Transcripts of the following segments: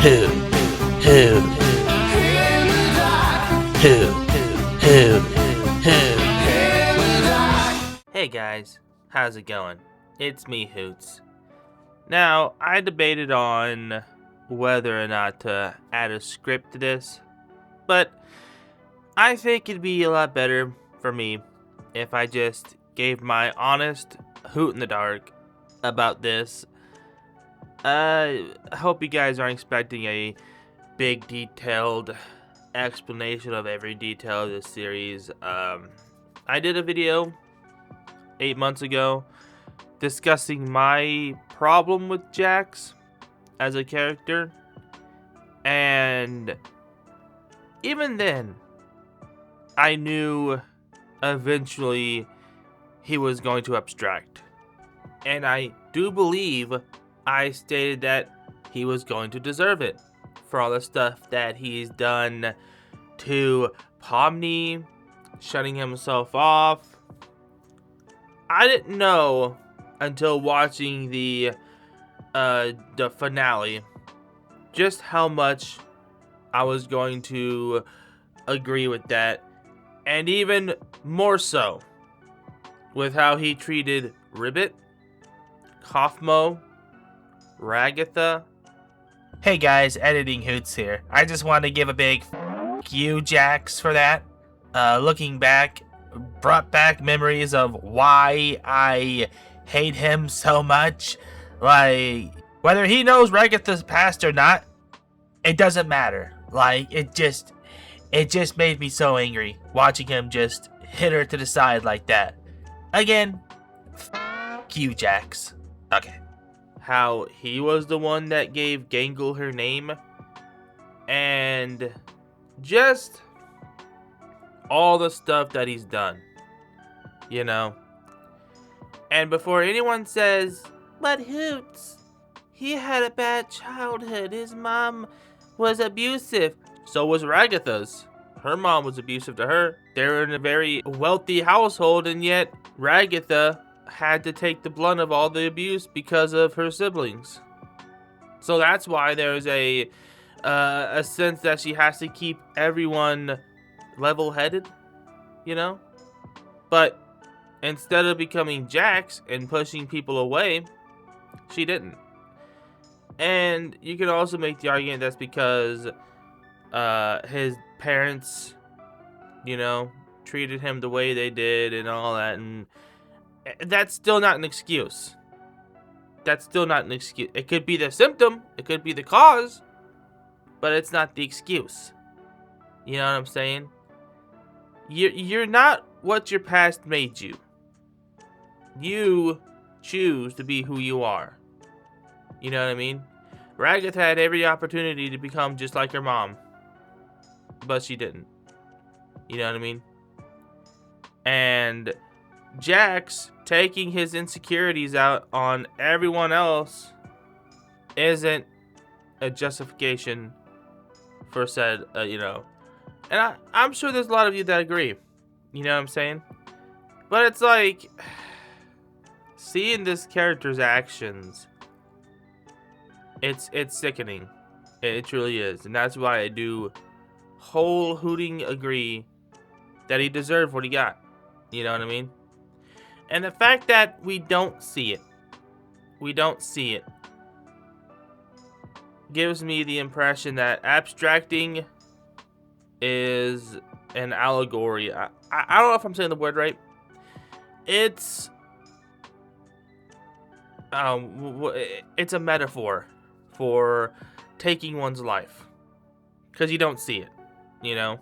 Hoot, Hoot, Hoot, Hoot, Hoot. Hey guys, how's it going? It's me, Hoots. Now, I debated on whether or not to add a script to this, but I think it'd be a lot better for me if I just gave my honest hoot in the dark about this. I hope you guys aren't expecting a big detailed explanation of every detail of this series. I did a video 8 months ago discussing my problem with Jax as a character, and even then I knew eventually he was going to abstract, and I do believe I stated that he was going to deserve it for all the stuff that he's done to Pomni, shutting himself off. I didn't know until watching the finale just how much I was going to agree with that, and even more so with how he treated Ribbit, Kaufmo, Ragatha. Hey guys, Editing Hoots here. I just want to give a big f*** you, Jax, for that. Looking back, brought back memories of why I hate him so much. Like, whether he knows Ragatha's past or not, it doesn't matter. Like, it just made me so angry watching him just hit her to the side like that. Again, f*** you, Jax. Okay. How he was the one that gave Gangle her name, and just all the stuff that he's done, you know. And before anyone says, but Hoots, he had a bad childhood, his mom was abusive, so was Ragatha's. Her mom was abusive to her. They were in a very wealthy household, and yet Ragatha had to take the blunt of all the abuse because of her siblings. So that's why there's a sense that she has to keep everyone level-headed, you know? But instead of becoming Jax and pushing people away, she didn't. And you can also make the argument that's because his parents, you know, treated him the way they did and all that, and that's still not an excuse. That's still not an excuse. It could be the symptom, it could be the cause, but it's not the excuse. You know what I'm saying? You're not what your past made you. You choose to be who you are. You know what I mean? Ragatha had every opportunity to become just like her mom, but she didn't. You know what I mean? And Jax taking his insecurities out on everyone else isn't a justification for said, you know. And I'm sure there's a lot of you that agree. You know what I'm saying? But it's like, seeing this character's actions, it's sickening. It truly is. And that's why I do whole hooting agree that he deserved what he got. You know what I mean? And the fact that we don't see it, gives me the impression that abstracting is an allegory. I don't know if I'm saying the word right. It's it's a metaphor for taking one's life, because you don't see it, you know,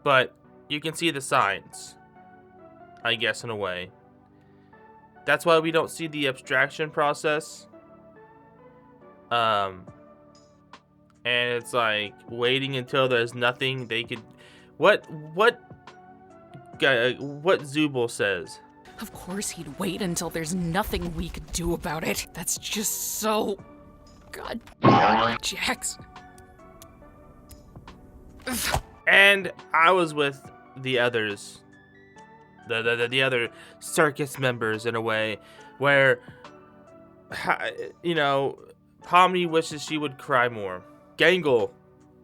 but you can see the signs, I guess, in a way. That's why we don't see the abstraction process. And it's like waiting until there's nothing they could. What Zubul says. Of course he'd wait until there's nothing we could do about it. That's just so... God... Jax. And I was with the others. The other circus members, in a way, where, you know, Pomni wishes she would cry more. Gangle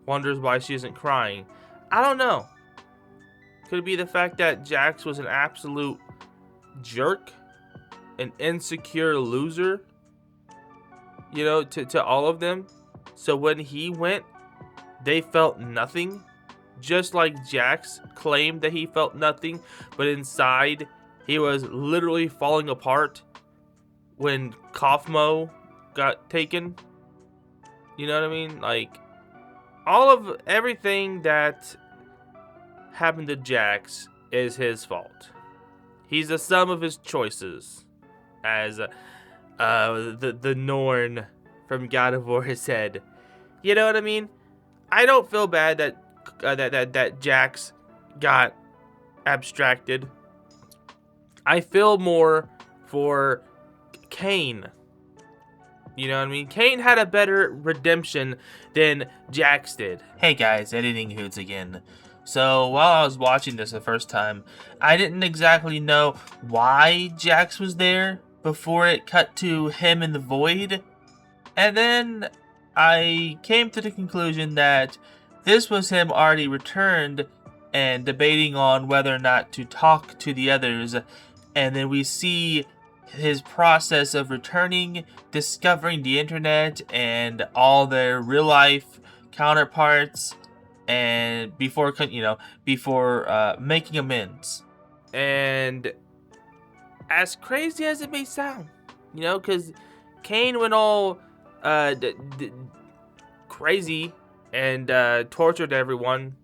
wonders why she isn't crying. I don't know. Could it be the fact that Jax was an absolute jerk? An insecure loser? You know, to all of them? So when he went, they felt nothing? Just like Jax claimed that he felt nothing, but inside he was literally falling apart when Kaufmo got taken. You know what I mean? Like, all of everything that happened to Jax is his fault. He's the sum of his choices, as the Norn from God of War has said. You know what I mean? I don't feel bad that that Jax got abstracted. I feel more for Cain. You know what I mean? Cain had a better redemption than Jax did. Hey guys, Editing Hoots again. So while I was watching this the first time, I didn't exactly know why Jax was there before it cut to him in the void. And then I came to the conclusion that this was him already returned and debating on whether or not to talk to the others. And then we see his process of returning, discovering the internet and all their real life counterparts, and before making amends. And as crazy as it may sound, you know, because Cain went all crazy and tortured everyone,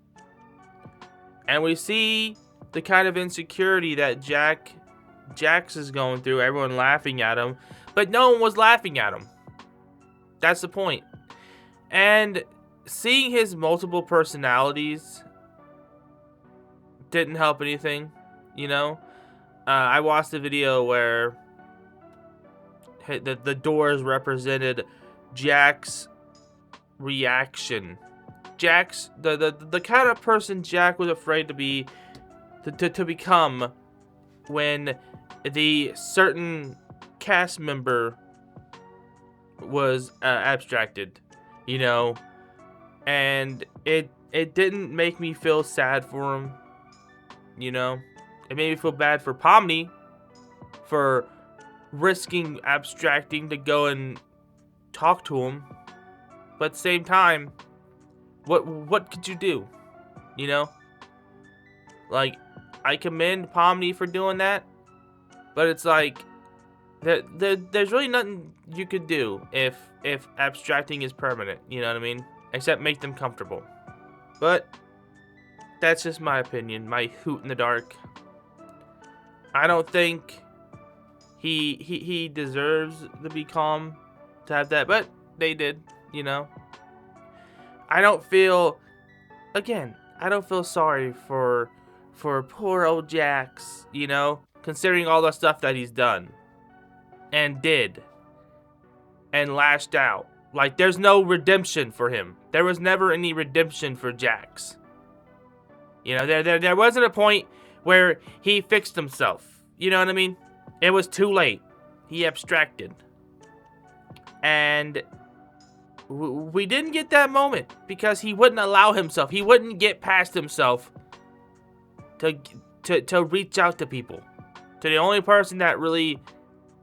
and we see the kind of insecurity that Jax is going through, everyone laughing at him, but no one was laughing at him. That's the point. And seeing his multiple personalities didn't help anything, you know? I watched a video where the doors represented Jack's reaction. Jack's the kind of person Jack was afraid to become when the certain cast member was abstracted, you know, and it didn't make me feel sad for him, you know. It made me feel bad for Pomni for risking abstracting to go and talk to him, but at the same time, what could you do, you know? Like, I commend Pomni for doing that, but it's like there's really nothing you could do if abstracting is permanent, you know what I mean? Except make them comfortable. But that's just my opinion, my hoot in the dark. I don't think he deserves to be calm to have that, but they did, you know. I don't feel sorry for poor old Jax, you know, considering all the stuff that he's done and did and lashed out. Like, there's no redemption for him. There was never any redemption for Jax. You know, there wasn't a point where he fixed himself. You know what I mean? It was too late. He abstracted. And we didn't get that moment because he wouldn't allow himself. He wouldn't get past himself to reach out to people. To the only person that really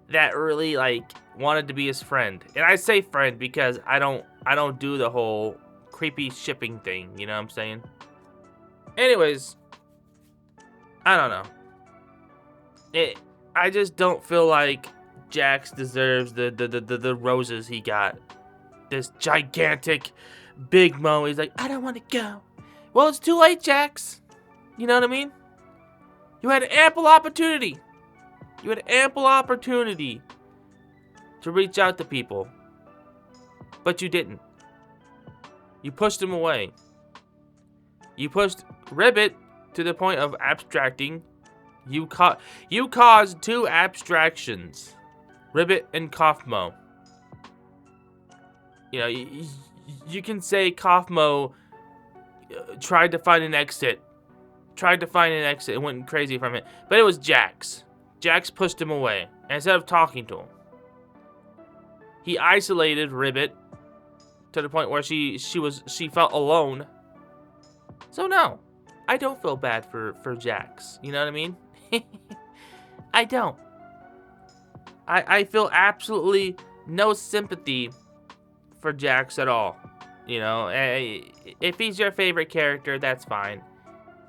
like wanted to be his friend. And I say friend because I don't do the whole creepy shipping thing, you know what I'm saying? Anyways, I don't know. I just don't feel like Jax deserves the roses he got. This gigantic big mo. He's like, I don't want to go. Well, it's too late, Jax. You know what I mean? You had ample opportunity. You had ample opportunity to reach out to people. But you didn't. You pushed him away. You pushed Ribbit to the point of abstracting. You caused two abstractions. Ribbit and Kaufmo. You know, you can say Kaufmo tried to find an exit. And went crazy from it. But it was Jax. Jax pushed him away. And instead of talking to him, he isolated Ribbit to the point where she felt alone. So no, I don't feel bad for Jax. You know what I mean? I don't. I feel absolutely no sympathy for Jax at all. You know, if he's your favorite character, that's fine.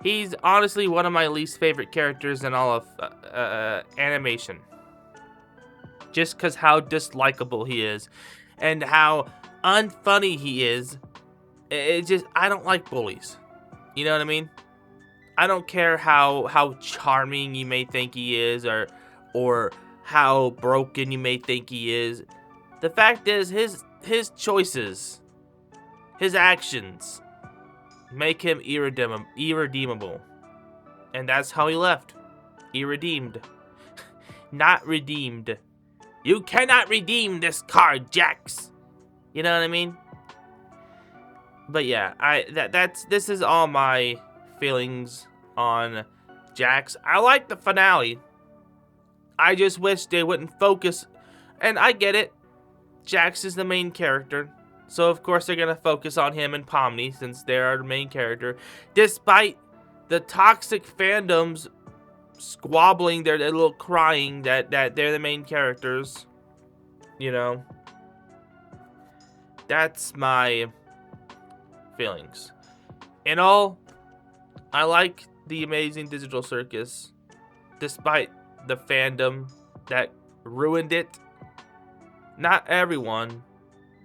He's honestly one of my least favorite characters in all of animation. Just because how dislikable he is and how unfunny he is. I don't like bullies. You know what I mean? I don't care how charming you may think he is or how broken you may think he is. The fact is, his choices, his actions, make him irredeemable. And that's how he left. Irredeemed. Not redeemed. You cannot redeem this card, Jax. You know what I mean? But yeah, this is all my feelings on Jax. I like the finale. I just wish they wouldn't focus, and I get it. Jax is the main character, so of course they're gonna focus on him and Pomni since they're the main character. Despite the toxic fandoms squabbling, their little crying that they're the main characters, you know. That's my feelings. In all, I like the Amazing Digital Circus, despite the fandom that ruined it. Not everyone,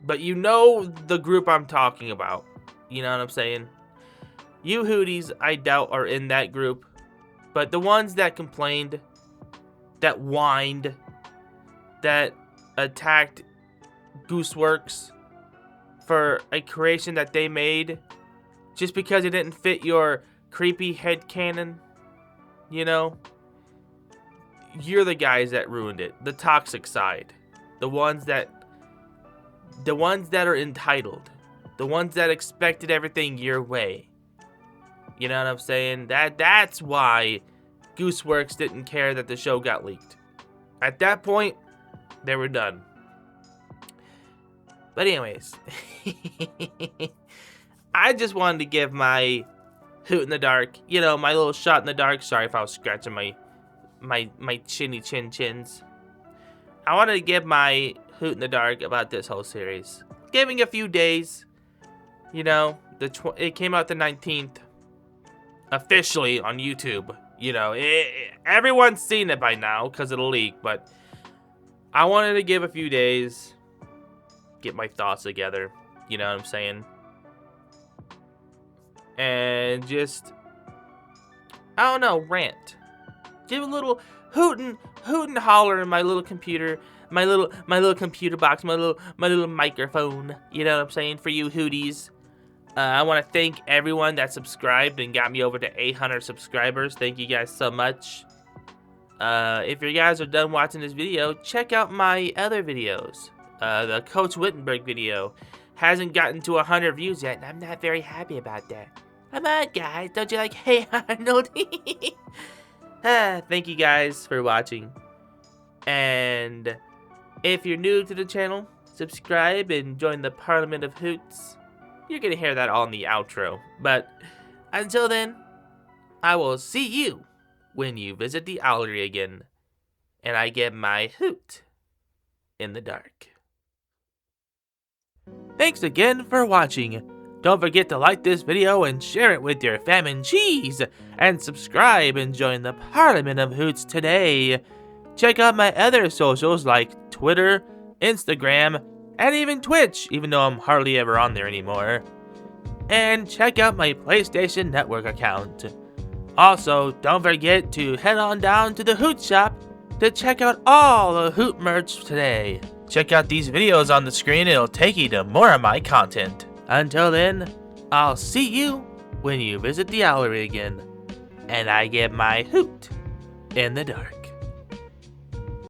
but you know the group I'm talking about. You know what I'm saying? You Hooties, I doubt, are in that group. But the ones that complained, that whined, that attacked Gooseworks for a creation that they made just because it didn't fit your creepy headcanon, you know? You're the guys that ruined it. The toxic side. The ones that are entitled. The ones that expected everything your way. You know what I'm saying? That's why Gooseworks didn't care that the show got leaked. At that point, they were done. But anyways, I just wanted to give my hoot in the dark, you know, my little shot in the dark. Sorry if I was scratching my chinny chins. I wanted to give my hoot in the dark about this whole series. Giving a few days, you know, it came out the 19th. Officially on YouTube, you know, everyone's seen it by now because it'll leak, but I wanted to give a few days, get my thoughts together, you know what I'm saying, and just, I don't know, rant, give a little hoot and holler in my little computer, my little computer box, my little microphone, you know what I'm saying, for you Hooties. I want to thank everyone that subscribed and got me over to 800 subscribers. Thank you guys so much. If you guys are done watching this video, check out my other videos. The Coach Wittenberg video hasn't gotten to 100 views yet, and I'm not very happy about that. Come on, guys. Don't you like, hey, Arnold? Thank you guys for watching. And if you're new to the channel, subscribe and join the Parliament of Hoots. You're going to hear that all in the outro. But until then, I will see you when you visit the Owlery again. And I get my hoot in the dark. Thanks again for watching. Don't forget to like this video and share it with your fam and cheese. And subscribe and join the Parliament of Hoots today. Check out my other socials like Twitter, Instagram, and even Twitch, even though I'm hardly ever on there anymore. And check out my PlayStation Network account. Also, don't forget to head on down to the Hoot shop to check out all the Hoot merch today. Check out these videos on the screen, it'll take you to more of my content. Until then, I'll see you when you visit the Owlery again. And I get my hoot in the dark.